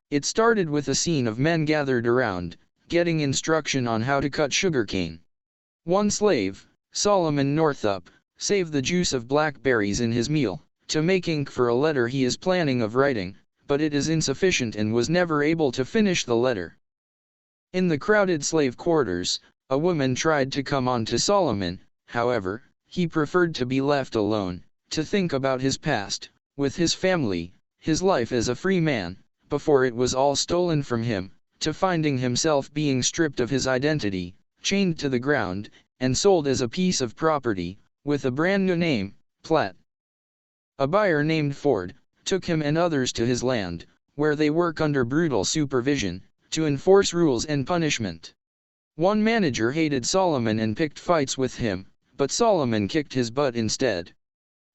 It started with a scene of men gathered around, getting instruction on how to cut sugarcane. One slave, Solomon Northup, saved the juice of blackberries in his meal, to make ink for a letter he is planning of writing, but it is insufficient and was never able to finish the letter. In the crowded slave quarters, a woman tried to come on to Solomon, however, he preferred to be left alone, to think about his past, with his family, his life as a free man, before it was all stolen from him, to finding himself being stripped of his identity, chained to the ground, and sold as a piece of property, with a brand new name, Platt. A buyer named Ford took him and others to his land, where they work under brutal supervision, to enforce rules and punishment. One manager hated Solomon and picked fights with him, but Solomon kicked his butt instead.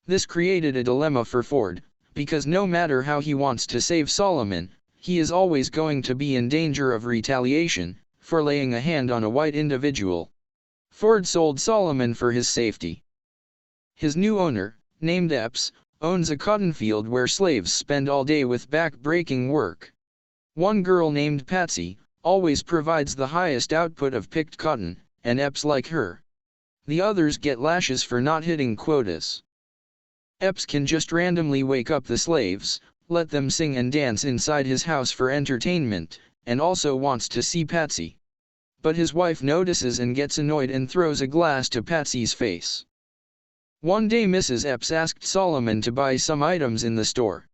This created a dilemma for Ford, because no matter how he wants to save Solomon, he is always going to be in danger of retaliation, for laying a hand on a white individual. Ford sold Solomon for his safety. His new owner, named Epps, owns a cotton field where slaves spend all day with back-breaking work. One girl named Patsy always provides the highest output of picked cotton, and Epps like her. The others get lashes for not hitting quotas. Epps can just randomly wake up the slaves, let them sing and dance inside his house for entertainment, and also wants to see Patsy. But his wife notices and gets annoyed and throws a glass to Patsy's face. One day Mrs. Epps asked Solomon to buy some items in the store.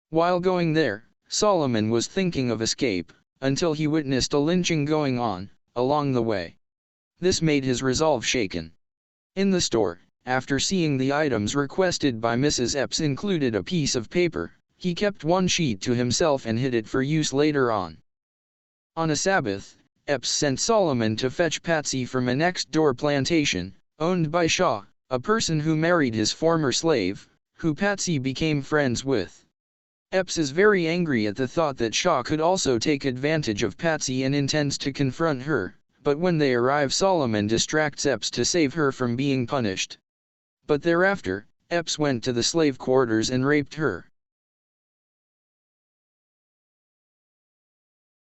While going there, Solomon was thinking of escape, until he witnessed a lynching going on along the way. This made his resolve shaken. In the store, after seeing the items requested by Mrs. Epps included a piece of paper, he kept one sheet to himself and hid it for use later on. On a Sabbath, Epps sent Solomon to fetch Patsy from a next-door plantation, owned by Shaw, a person who married his former slave, who Patsy became friends with. Epps is very angry at the thought that Shaw could also take advantage of Patsy and intends to confront her, but when they arrive Solomon distracts Epps to save her from being punished. But thereafter, Epps went to the slave quarters and raped her.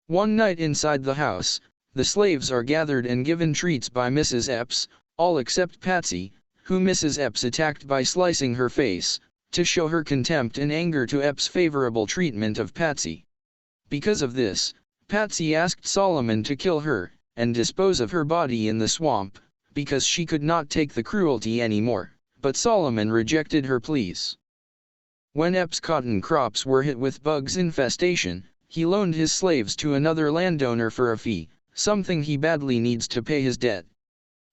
One night inside the house, the slaves are gathered and given treats by Mrs. Epps, all except Patsy, who Mrs. Epps attacked by slicing her face, to show her contempt and anger to Epps' favorable treatment of Patsy. Because of this, Patsy asked Solomon to kill her, and dispose of her body in the swamp, because she could not take the cruelty anymore, but Solomon rejected her pleas. When Epps' cotton crops were hit with bugs infestation, he loaned his slaves to another landowner for a fee, something he badly needs to pay his debt.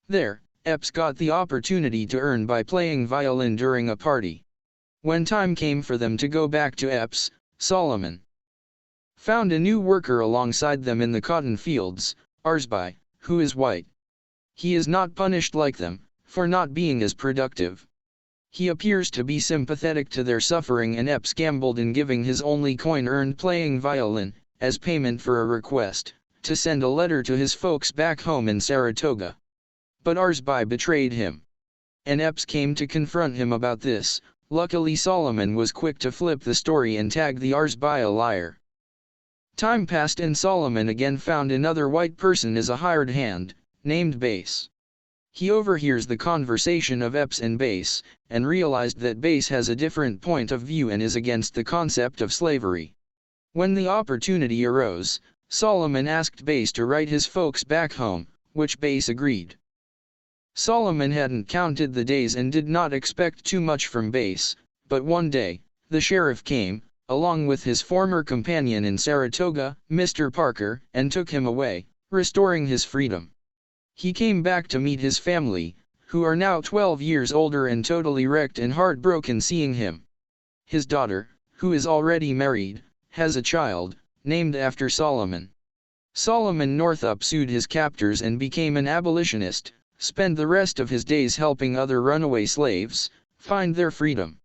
There, Epps got the opportunity to earn by playing violin during a party. When time came for them to go back to Epps, Solomon found a new worker alongside them in the cotton fields, Arzbai, who is white. He is not punished like them, for not being as productive. He appears to be sympathetic to their suffering, and Epps gambled in giving his only coin earned playing violin, as payment for a request, to send a letter to his folks back home in Saratoga. But Arzbai betrayed him. And Epps came to confront him about this. Luckily Solomon was quick to flip the story and tag the Arzbai a liar. Time passed and Solomon again found another white person as a hired hand, named Bass. He overhears the conversation of Epps and Bass, and realized that Bass has a different point of view and is against the concept of slavery. When the opportunity arose, Solomon asked Bass to write his folks back home, which Bass agreed. Solomon hadn't counted the days and did not expect too much from Bass, but one day, the sheriff came, along with his former companion in Saratoga, Mr. Parker, and took him away, restoring his freedom. He came back to meet his family, who are now 12 years older and totally wrecked and heartbroken seeing him. His daughter, who is already married, has a child, named after Solomon. Solomon Northup sued his captors and became an abolitionist, spent the rest of his days helping other runaway slaves find their freedom.